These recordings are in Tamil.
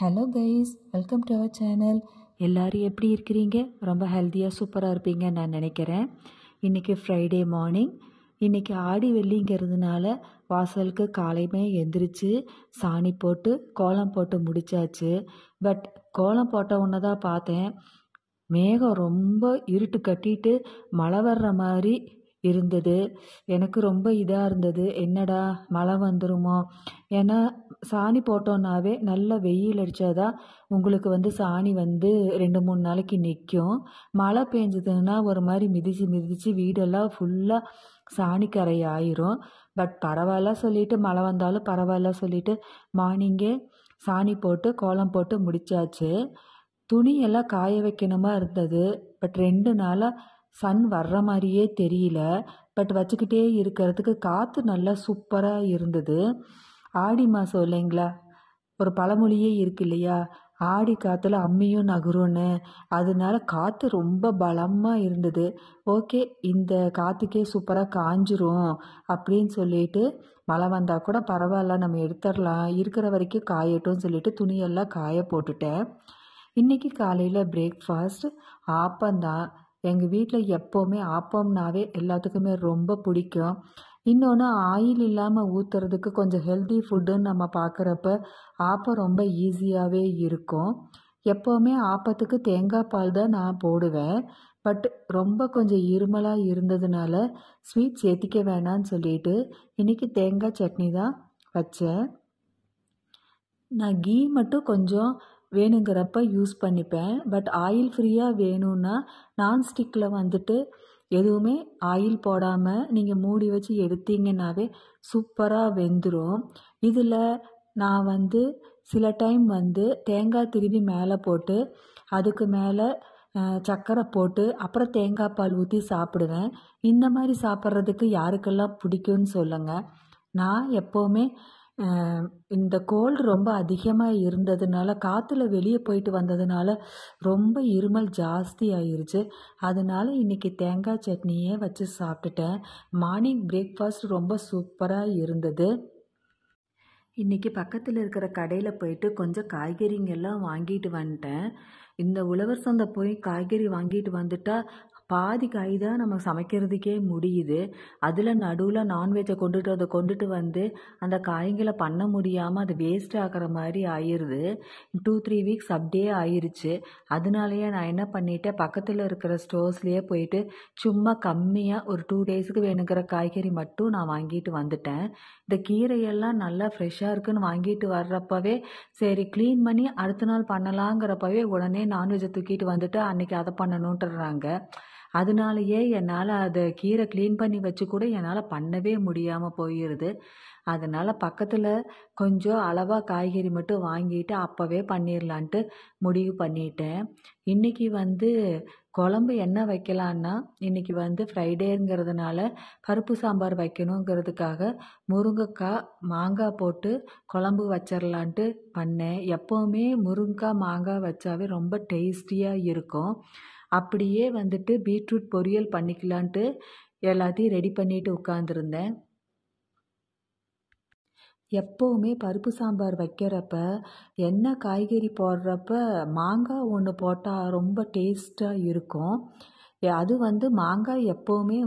Hello guys, welcome to our channel. எல்லோரும் எப்படி இருக்கிறீங்க? ரொம்ப ஹெல்த்தியாக சூப்பராக இருப்பீங்க நான் நினைக்கிறேன். இன்றைக்கி ஃப்ரைடே மார்னிங். இன்றைக்கி ஆடி வெள்ளிங்கிறதுனால வாசலுக்கு காலையுமே எந்திரிச்சு சாணி போட்டு கோலம் போட்டு முடித்தாச்சு. பட் கோலம் போட்ட உடனே தான் பார்த்தேன், மேகம் ரொம்ப இருட்டு கட்டிட்டு மழை வர்ற மாதிரி இருந்தது. எனக்கு ரொம்ப இதாக இருந்தது, என்னடா மழை வந்துருமோ? ஏன்னா சாணி போட்டோன்னாவே நல்ல வெயில் அடித்தாதான் உங்களுக்கு சாணி 2-3 நாளைக்கு நிற்கும். மழை பெஞ்சதுன்னா ஒரு மாதிரி மிதிச்சு மிதிச்சு வீடெல்லாம் ஃபுல்லாக சாணிக்கரை ஆயிரும். பட் பரவாயில்ல சொல்லிட்டு, மழை வந்தாலும் பரவாயில்ல சொல்லிட்டு மார்னிங்கே சாணி போட்டு கோலம் போட்டு முடித்தாச்சு. துணியெல்லாம் காய வைக்கணுமா இருந்தது. பட் 2 நாளாக சன் வர்ற மாதிரியே தெரியல. பட் வச்சுக்கிட்டே இருக்கிறதுக்கு காற்று நல்லா சூப்பராக இருந்தது. ஆடி மாதம் இல்லைங்களா, ஒரு பழமொழியே இருக்கு இல்லையா, ஆடி காற்றுல அம்மியும் நகரும்னு. அதனால காற்று ரொம்ப பலமாக இருந்தது. ஓகே, இந்த காற்றுக்கே சூப்பராக காஞ்சிரும் அப்படின்னு சொல்லிட்டு, மழை வந்தால் கூட பரவாயில்ல நம்ம எடுத்துடலாம், இருக்கிற வரைக்கும் காயட்டும் சொல்லிட்டு துணியெல்லாம் காய போட்டுட்டேன். இன்றைக்கி காலையில் பிரேக்ஃபாஸ்ட் ஆப்பம்தான். எங்கள் வீட்டில் எப்போவுமே ஆப்பம்னாவே எல்லாத்துக்குமே ரொம்ப பிடிக்கும். இன்னொன்று, ஆயில் இல்லாமல் ஊற்றுறதுக்கு கொஞ்சம் ஹெல்தி ஃபுட்டுன்னு நம்ம பார்க்குறப்ப ஆப்பம் ரொம்ப ஈஸியாகவே இருக்கும். எப்போவுமே ஆப்பத்துக்கு தேங்காய் பால் தான் நான் போடுவேன். பட் ரொம்ப கொஞ்சம் இருமலாக இருந்ததுனால ஸ்வீட் சேர்த்திக்க வேணான்னு சொல்லிட்டு இன்றைக்கி தேங்காய் சட்னி தான் வச்சேன். நான் கீ மட்டும் கொஞ்சம் வேணுங்கிறப்ப யூஸ் பண்ணிப்பேன். பட் ஆயில் ஃப்ரீயாக வேணும்னா நான்ஸ்டிக்கில் எதுவுமே ஆயில் போடாமல் நீங்கள் மூடி வச்சு எடுத்தீங்கன்னாவே சூப்பராக வெந்துடும். இதில் நான் சில டைம் தேங்காய் திருவி மேலே போட்டு அதுக்கு மேலே சர்க்கரை போட்டு அப்புறம் தேங்காய் பால் ஊற்றி சாப்பிடுவேன். இந்த மாதிரி சாப்பிட்றதுக்கு யாருக்கெல்லாம் பிடிக்கும்னு சொல்லுங்கள். நான் எப்போவுமே இந்த கோல்டு ரொம்ப அதிகமாக இருந்ததுனால, காற்றுல வெளியே போயிட்டு வந்ததுனால ரொம்ப இருமல் ஜாஸ்தி ஆயிருச்சு. அதனால இன்றைக்கி தேங்காய் சட்னியே வச்சு சாப்பிட்டுட்டேன். மார்னிங் பிரேக்ஃபாஸ்ட் ரொம்ப சூப்பராக இருந்தது. இன்றைக்கி பக்கத்தில் இருக்கிற கடையில் போயிட்டு கொஞ்சம் காய்கறிங்கெல்லாம் வாங்கிட்டு வந்துட்டேன். இந்த உழவர் சந்தை போய் காய்கறி வாங்கிட்டு வந்துட்டால் பாதி காய் தான் நம்ம சமைக்கிறதுக்கே முடியுது. அதில் நடுவில் நான்வெஜ்ஜை கொண்டுட்டு வந்து அந்த காய்களை பண்ண முடியாமல் அது வேஸ்ட் ஆகிற மாதிரி ஆயிடுது. 2-3 வீக்ஸ் அப்படியே ஆயிடுச்சு. அதனாலேயே நான் என்ன பண்ணிட்டேன், பக்கத்தில் இருக்கிற ஸ்டோர்ஸ்லேயே போயிட்டு சும்மா கம்மியாக ஒரு 2 டேஸுக்கு வேணுங்கிற காய்கறி மட்டும் நான் வாங்கிட்டு வந்துட்டேன். இந்த கீரையெல்லாம் நல்லா ஃப்ரெஷ்ஷாக இருக்குன்னு வாங்கிட்டு வர்றப்பவே சரி க்ளீன் பண்ணி அடுத்த நாள் பண்ணலாங்கிறப்பவே உடனே நான்வெஜ்ஜை தூக்கிட்டு வந்துட்டு அன்றைக்கி அதை பண்ணணுன்ட்டுறாங்க. அதனாலேயே என்னால் அதை கீரை க்ளீன் பண்ணி வச்சு கூட என்னால் பண்ணவே முடியாமல் போயிடுது. அதனால் பக்கத்தில் கொஞ்சம் அளவாக காய்கறி மட்டும் வாங்கிட்டு அப்போவே பண்ணிடலான்ட்டு முடிவு பண்ணிட்டேன். இன்றைக்கி குழம்பு என்ன வைக்கலான்னா, இன்றைக்கி ஃப்ரைடேங்கிறதுனால பருப்பு சாம்பார் வைக்கணுங்கிறதுக்காக முருங்கைக்காய் மாங்காய் போட்டு குழம்பு வச்சிடலான்ட்டு பண்ணேன். எப்போவுமே முருங்கைக்காய் மாங்காய் வச்சாவே ரொம்ப டேஸ்டியாக இருக்கும். அப்படியே பீட்ரூட் பொரியல் பண்ணிக்கலான்ட்டு எல்லாத்தையும் ரெடி பண்ணிட்டு உட்காந்துருந்தேன். எப்போவுமே பருப்பு சாம்பார் வைக்கிறப்ப என்ன காய்கறி போடுறப்ப மாங்காய் ஒன்று போட்டால் ரொம்ப டேஸ்ட்டாக இருக்கும். அது மாங்காய் எப்போவுமே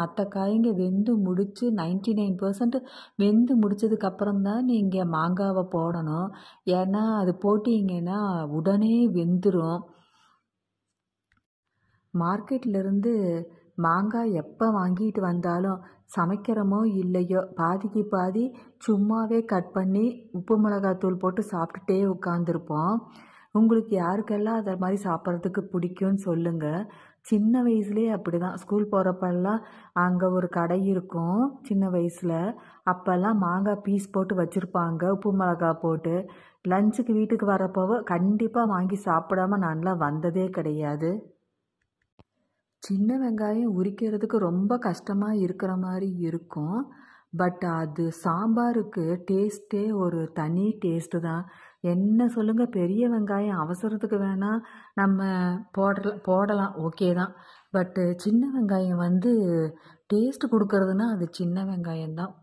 மற்ற காய்ங்க வெந்து முடித்து 99% வெந்து முடித்ததுக்கப்புறம் தான் நீங்கள் மாங்காவை போடணும். ஏன்னா அது போட்டிங்கன்னா உடனே வெந்துடும். மார்க்கெட்லேருந்து மாங்காய் எப்போ வாங்கிட்டு வந்தாலும் சமைக்கிறோமோ இல்லையோ பாதிக்கு பாதி சும்மாவே கட் பண்ணி உப்பு மிளகாத்தூள் போட்டு சாப்பிட்டுட்டே உட்காந்துருப்போம். உங்களுக்கு யாருக்கெல்லாம் அதை மாதிரி சாப்பிட்றதுக்கு பிடிக்கும்னு சொல்லுங்கள். சின்ன வயசுலேயே அப்படி தான். ஸ்கூல் போகிறப்பெல்லாம் அங்கே ஒரு கடை இருக்கும் சின்ன வயசில். அப்போல்லாம் மாங்காய் பீஸ் போட்டு வச்சுருப்பாங்க உப்பு மிளகா போட்டு. லஞ்சுக்கு வீட்டுக்கு வரப்போவோ கண்டிப்பாக வாங்கி சாப்பிடாம நான்லாம் வந்ததே கிடையாது. சின்ன வெங்காயம் உரிக்கிறதுக்கு ரொம்ப கஷ்டமாக இருக்கிற மாதிரி இருக்கும். பட் அது சாம்பாருக்கு டேஸ்ட்டே ஒரு தனி டேஸ்ட்டு தான். என்ன சொல்லுங்கள், பெரிய வெங்காயம் அவசரத்துக்கு வேணால் நம்ம போடலாம் ஓகே தான். பட்டு சின்ன வெங்காயம் டேஸ்ட்டு கொடுக்கறதுனா அது சின்ன வெங்காயம்தான்.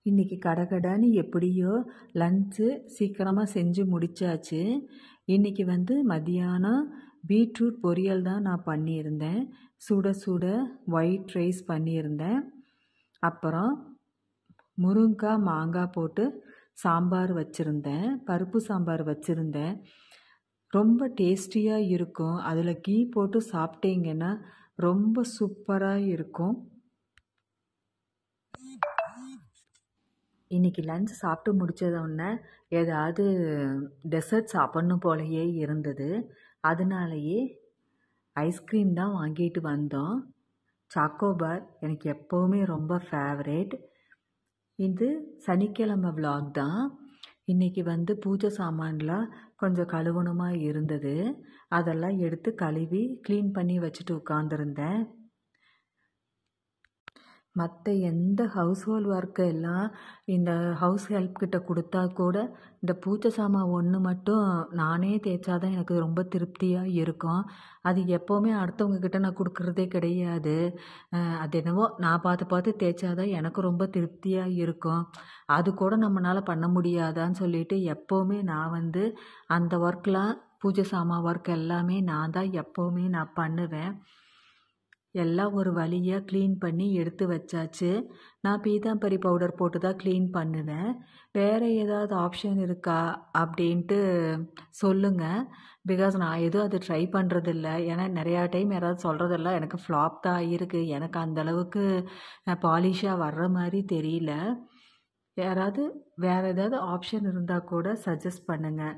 இன்றைக்கி கடகடான்னு எப்படியோ லஞ்சு சீக்கிரமாக செஞ்சு முடித்தாச்சு. இன்றைக்கி மதியானம் பீட்ரூட் பொரியல் தான் நான் பண்ணியிருந்தேன். சுட சுட ஒயிட் ரைஸ் பண்ணியிருந்தேன். அப்புறம் முருங்கைக்காய் மாங்காய் போட்டு சாம்பார் வச்சுருந்தேன். பருப்பு சாம்பார் வச்சுருந்தேன். ரொம்ப டேஸ்டியாக இருக்கும். அதில் கீ போட்டு சாப்பிட்டீங்கன்னா ரொம்ப சூப்பராக இருக்கும். இன்றைக்கி லஞ்ச் சாப்பிட்டு முடித்ததோடனே ஏதாவது டெசர்ட் சாப்பிட்ணும் போலயே இருந்தது. அதனாலேயே ஐஸ்கிரீம் தான் வாங்கிட்டு வந்தோம். சாக்கோபார் எனக்கு எப்போவுமே ரொம்ப ஃபேவரேட். இது சனிக்கிழமை விலாக் தான். இன்றைக்கி பூஜை சாமான்லாம் கொஞ்சம் கழுவணுமா இருந்தது. அதெல்லாம் எடுத்து கழுவி க்ளீன் பண்ணி வச்சுட்டு உட்காந்துருந்தேன். மற்ற எந்த ஹவுஸ் ஹோல்ட் ஒர்க்கு எல்லாம் இந்த ஹவுஸ் ஹெல்ப் கிட்ட கொடுத்தா கூட இந்த பூஜை சாமான் ஒன்று மட்டும் நானே தேய்ச்சாதான் எனக்கு ரொம்ப திருப்தியாக இருக்கும். அது எப்போவுமே அடுத்தவங்க கிட்ட நான் கொடுக்குறதே கிடையாது. அது என்னவோ நான் பார்த்து தேய்ச்சாதான் எனக்கு ரொம்ப திருப்தியாக இருக்கும். அது கூட நம்மளால் பண்ண முடியாதான்னு சொல்லிட்டு எப்போவுமே நான் அந்த ஒர்க்லாம் பூஜை சாமான் ஒர்க் எல்லாமே நான் தான் எப்போவுமே நான் பண்ணுவேன். எல்லாம் ஒரு வழியாக க்ளீன் பண்ணி எடுத்து வச்சாச்சு. நான் பீதாம்பரி பவுடர் போட்டு தான் க்ளீன் பண்ணுவேன். வேறு ஏதாவது ஆப்ஷன் இருக்கா அப்படின்ட்டு சொல்லுங்கள். பிகாஸ் நான் எதுவும் அது ட்ரை பண்ணுறதில்ல. ஏன்னா நிறையா டைம் யாராவது சொல்கிறதெல்லாம் எனக்கு ஃப்ளாப் தான் ஆகிருக்கு. எனக்கு அந்தளவுக்கு பாலிஷாக வர்ற மாதிரி தெரியல. யாராவது வேறு ஏதாவது ஆப்ஷன் இருந்தால் கூட சஜஸ்ட் பண்ணுங்கள்.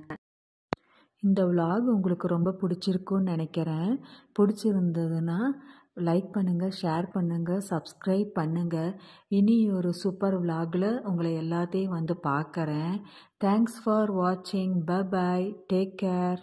இந்த விலாக் உங்களுக்கு ரொம்ப பிடிச்சிருக்குன்னு நினைக்கிறேன். பிடிச்சிருந்ததுன்னா லைக் பண்ணுங்கள், ஷேர் பண்ணுங்கள், சப்ஸ்கிரைப் பண்ணுங்கள். இனி ஒரு சூப்பர் விலாகில் உங்களை எல்லாத்தையும் பார்க்குறேன். தேங்க்ஸ் ஃபார் வாட்சிங். Bye bye. Take care.